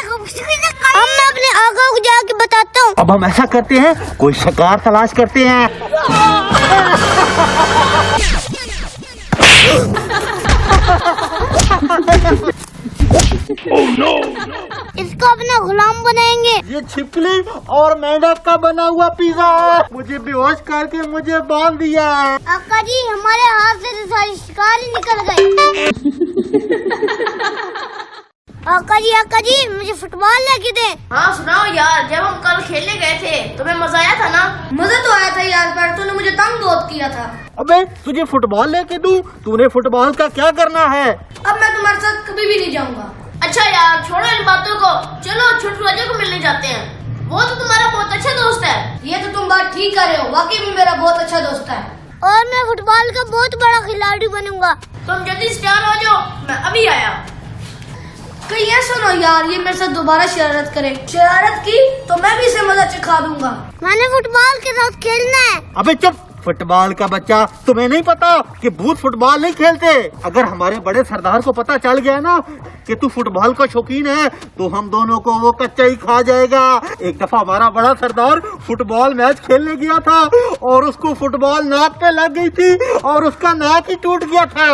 अब मैं अपने आका को जाके बताता हूँ। अब हम ऐसा करते हैं, कोई शिकार तलाश करते हैं। Oh no! इसको अपना गुलाम बनाएंगे। ये छिपकली और मेंढक का बना हुआ पिज्जा है। मुझे बेहोश करके मुझे बांध दिया है। आका जी हमारे हाथ से तो सारी शिकार ही निकल गए। आका जी मुझे फुटबॉल लेके दे। हाँ सुनाओ यार, जब हम कल खेलने गए थे तुम्हें मजा आया था ना? मजा तो आया था यार, पर तूने मुझे तंग बहुत किया था। अबे तुझे फुटबॉल लेके दूं? तूने फुटबॉल का क्या करना है? अब मैं तुम्हारे साथ कभी भी नहीं जाऊंगा। अच्छा यार छोड़ो इन बातों को, चलो छोटू राजा को मिलने जाते हैं। वो तो तुम्हारा बहुत अच्छा दोस्त है। ये तो तुम बात ठीक कर रहे हो, वाकई में मेरा बहुत अच्छा दोस्त है। और मैं फुटबॉल का बहुत बड़ा खिलाड़ी बनूंगा। तुम जल्दी से तैयार हो जाओ, मैं अभी आया। कहीं ऐसा ना यार ये मेरे साथ दोबारा शरारत करे। शरारत की तो मैं भी इसे मजा चखा दूंगा। मैंने फुटबॉल के साथ खेलना है। अबे चुप, फुटबॉल का बच्चा, तुम्हें नहीं पता कि भूत फुटबॉल नहीं खेलते। अगर हमारे बड़े सरदार को पता चल गया ना कि तू फुटबॉल का शौकीन है तो हम दोनों को वो कच्चा ही खा जाएगा। एक दफा हमारा बड़ा सरदार फुटबॉल मैच खेलने गया था और उसको फुटबॉल नाक पे लग गई थी और उसका नाक ही टूट गया था।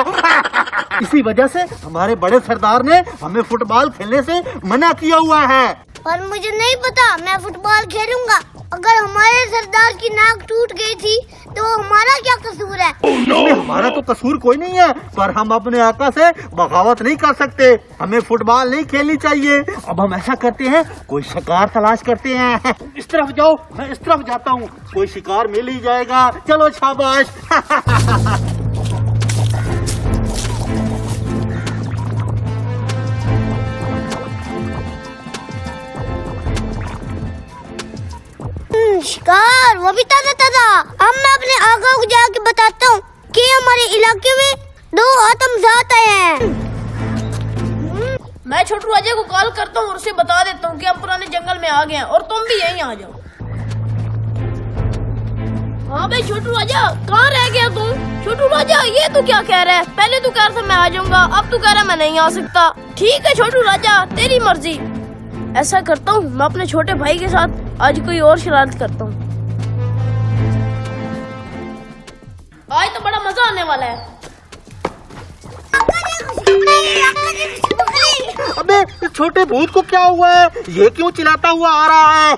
इसी वजह से हमारे बड़े सरदार ने हमें फुटबॉल खेलने से मना किया हुआ है। पर मुझे नहीं पता, मैं फुटबॉल खेलूंगा। अगर हमारे सरदार की नाक टूट गई थी तो हमारा क्या कसूर है? इसमें हमारा तो कसूर कोई नहीं है, पर हम अपने आका से बगावत नहीं कर सकते। हमें फुटबॉल नहीं खेलनी चाहिए। अब हम ऐसा करते हैं, कोई शिकार तलाश करते हैं। इस तरफ जाओ, मैं इस तरफ जाता हूँ, कोई शिकार मिल ही जाएगा। चलो शाबाश। शिकार वो भी ताजा। अब मैं अपने आका को जाके बताता हूँ कि हमारे इलाके में 2 आतंकवादी आए हैं। मैं छोटू राजा को कॉल करता हूँ और उसे बता देता हूँ कि हम पुराने जंगल में आ गए हैं और तुम भी यहीं आ जाओ। हाँ भाई छोटू राजा, कहाँ रह गया तुम? छोटू राजा ये तू क्या कह रहा है? पहले तू कह रहा था मैं आ जाऊंगा, अब तू कह रहा है मैं नहीं आ सकता। ठीक है छोटू राजा, तेरी मर्जी। ऐसा करता हूँ, मैं अपने छोटे भाई के साथ आज कोई और शरारत करता हूँ। आज तो बड़ा मजा आने वाला है। अबे छोटे भूत को क्या हुआ है? ये क्यों चिल्लाता हुआ आ रहा है?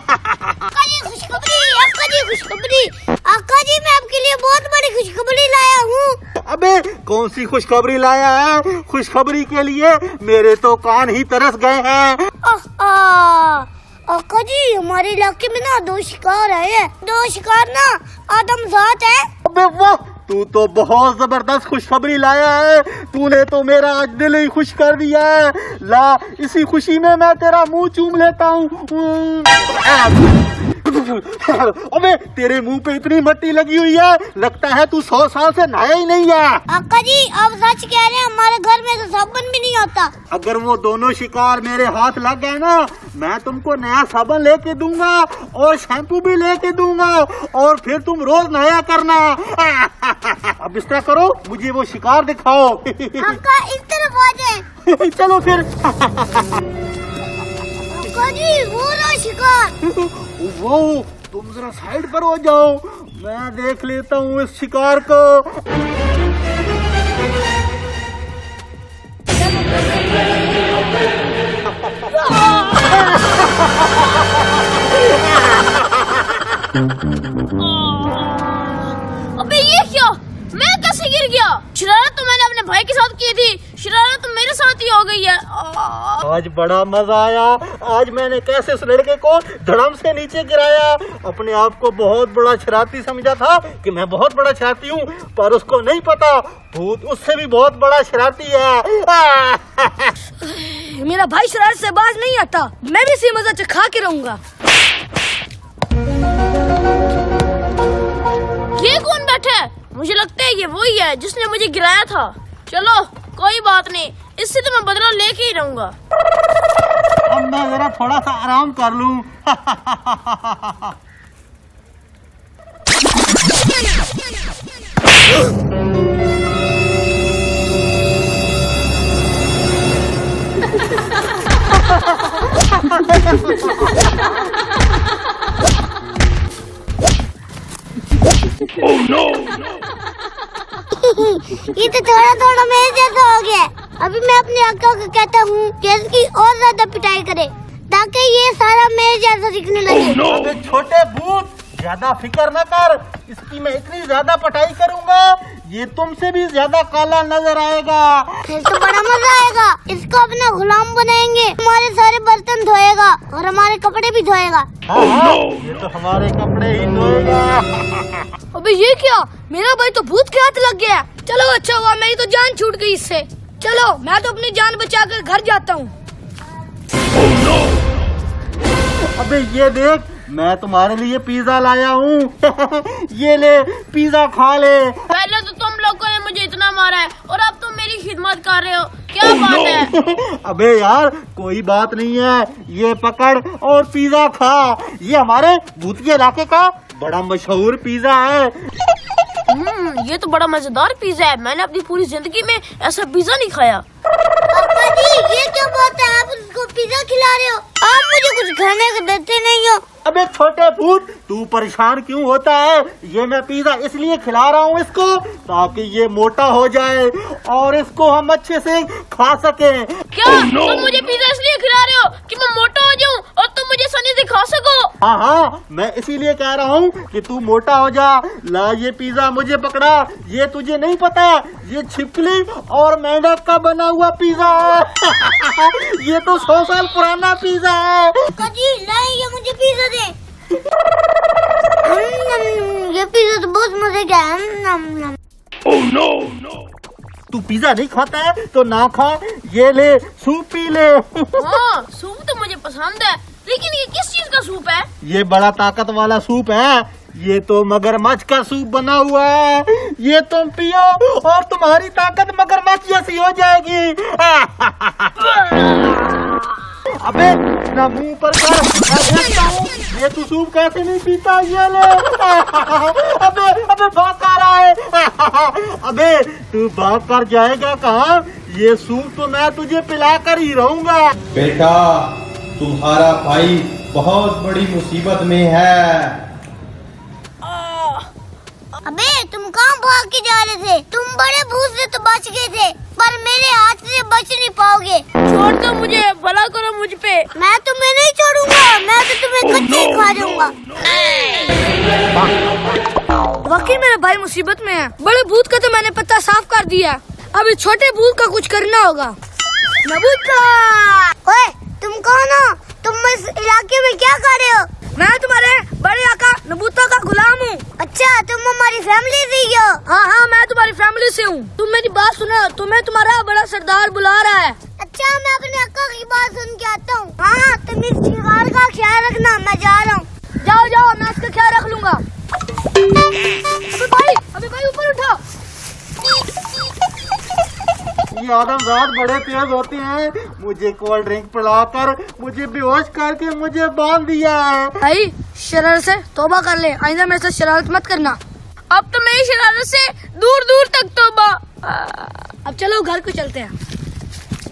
खुशखबरी आका जी, मैं आपके लिए बहुत बड़ी खुशखबरी लाया हूँ। अबे कौन सी खुशखबरी लाया है? खुशखबरी के लिए मेरे तो कान ही तरस गए हैं। आका जी हमारे इलाके में ना 2 शिकार है। 2 शिकार ना आदमजात है। अबे वाह, तू तो बहुत जबरदस्त खुशखबरी लाया है। तूने तो मेरा आज दिल ही खुश कर दिया है। ला, इसी खुशी में मैं तेरा मुंह चूम लेता हूँ। अबे तेरे मुंह पे इतनी मट्टी लगी हुई है, लगता है तू 100 साल से नहाया ही नहीं है। आका जी आप सच कह रहे हैं, हमारे घर में तो साबुन भी नहीं होता। अगर वो दोनों शिकार मेरे हाथ लग गए ना, मैं तुमको नया साबुन लेके दूंगा और शैम्पू भी लेके दूंगा और फिर तुम रोज नया करना। अब इस तरह करो, मुझे वो शिकार दिखाओ। आका इस तरफ आ जाए। चलो फिर। आका जी वो रहा शिकार। वो तुम जरा साइड पर हो जाओ, मैं देख लेता हूँ इस शिकार को। अबे ये क्या? मैं कैसे गिर गया? शरारत तो मैंने अपने भाई के साथ की थी, शरारत तो मेरे साथ ही हो गई है। आज बड़ा मजा आया। आज मैंने कैसे उस लड़के को धड़म से नीचे गिराया। अपने आप को बहुत बड़ा शरारती समझा था कि मैं बहुत बड़ा शरारती हूँ, पर उसको नहीं पता भूत उससे भी बहुत बड़ा शरारती है। मेरा भाई शरारत से बाज नहीं आता, मैं भी इसी मजा चखा के रहूंगा। ये कौन बैठा है? मुझे लगता है ये वही है जिसने मुझे गिराया था। चलो कोई बात नहीं, इससे तो मैं बदला लेके ही रहूंगा। अब मैं जरा थोड़ा सा आराम कर लूं। ये तो थोड़ा थोड़ा मेरे जैसा हो गया। अभी मैं अपने अक्का को कहता हूँ कि इसकी और ज्यादा पिटाई करे ताकि ये सारा मेरे जैसा दिखने लगे। अबे छोटे भूत, ज्यादा फिक्र न कर, इसकी मैं इतनी ज्यादा पटाई करूंगा ये तुमसे भी ज्यादा काला नजर आएगा। फिर तो बड़ा मजा आएगा। इसको अपना गुलाम बनाएंगे, हमारे सारे बर्तन धोएगा और हमारे कपड़े भी धोएगा। हाँ, ये तो हमारे कपड़े ही धोएगा। अबे ये क्या, मेरा भाई तो भूत के हाथ लग गया। चलो अच्छा हुआ मेरी तो जान छूट गई इससे। चलो मैं तो अपनी जान बचा कर घर जाता हूँ। अबे ये देख, मैं तुम्हारे लिए पिज्जा लाया हूँ। ये ले, पिज्जा खा ले। पहले तो तुम लोगों ने मुझे इतना मारा है और अब तुम मेरी खिदमत कर रहे हो, क्या बात है? अबे यार कोई बात नहीं है, ये पकड़ और पिज्जा खा। ये हमारे भूतिया इलाके का बड़ा मशहूर पिज्जा है। ये तो बड़ा मजेदार पिज्जा है। मैंने अपनी पूरी जिंदगी में ऐसा पिज्जा नहीं खाया। पापा जी ये क्या बात है, आप उसको पिज्जा खिला रहे हो? आप मुझे कुछ खाने को देते नहीं हो। अबे छोटे भूत, तू परेशान क्यों होता है? ये मैं पिज्जा इसलिए खिला रहा हूँ इसको ताकि ये मोटा हो जाए और इसको हम अच्छे से खा सके। क्या तुम मुझे पिज्जा इसलिए खिला रहे हो कि मैं मोटा हो जाऊं और तुम मुझे आसानी से खा सको? हाँ हाँ, मैं इसीलिए कह रहा हूँ कि तू मोटा हो जा। ला ये पिज्जा मुझे पकड़ा। ये तुझे नहीं पता, ये छिपकली और मेंढक का बना हुआ पिज्जा है। ये तो 100 साल पुराना पिज्जा है। पापा जी लाए ये मुझे पिज्जा दे। ये पिज्जा तो बहुत मजे का है। तू पिज्जा नहीं खाता है तो ना खा, ये ले सूप पी ले। हाँ सूप तो मुझे पसंद है, लेकिन ये किस चीज का सूप है? ये बड़ा ताकत वाला सूप है। ये तो मगरमच्छ का सूप बना हुआ है। ये तुम पियो और तुम्हारी ताकत मगरमच्छ जैसी हो जाएगी। अबे ना मुंह पर कर, मैं देखता हूँ ये तू सूप कैसे नहीं पीता। ये ले। अबे अबे भाग कर रहा है। अबे तू भाग कर जाएगा कहाँ? ये सूप तो मैं तुझे पिला कर ही रहूंगा। बेटा, तुम्हारा भाई बहुत बड़ी मुसीबत में है। अबे तुम कहाँ भाग के जा रहे थे? तुम बड़े भूत से तो बच गए थे, पर मेरे हाथ से बच नहीं पाओगे। छोड़ दो मुझे, भला करो मुझ पे। मैं तुम्हें नहीं छोड़ूंगा, मैं तो तुम्हें कच्चे ही खा जाऊंगा। वाकई मेरा भाई मुसीबत में है। बड़े भूत का तो मैंने पता साफ कर दिया, अब इस छोटे भूत का कुछ करना होगा। नबूता, ओए तुम कौन हो? तुम इस इलाके में क्या कर रहे हो? मैं तुम्हारे बड़े आका नबूता का गुलाम हूँ। अच्छा तुम हमारी फैमिली से ही हो? हाँ हाँ, मैं तुम्हारी फैमिली से हूँ। तुम मेरी बात सुनो, तुम्हें तुम्हारा बड़ा सरदार बुला रहा है। अच्छा मैं अपने अक्का की बात सुन के आता हूँ। हाँ तुम इस शिकार का ख्याल रखना, मैं जा रहा हूँ। जाओ जाओ, मैं इसका ख्याल रख लूंगा। अबे भाई ऊपर उठो। ये आदमजात बड़े तेज होते हैं। मुझे कोल्ड ड्रिंक पिलाकर मुझे बेहोश करके मुझे बांध दिया है। भाई शरारत से तौबा कर ले, आइंदा मेरे साथ शरारत मत करना। अब तो मेरी शरारत से दूर दूर तक तौबा। अब चलो घर को चलते हैं।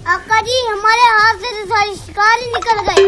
अक्का जी हमारे हाथ से तो सारी शिकार ही निकल गई।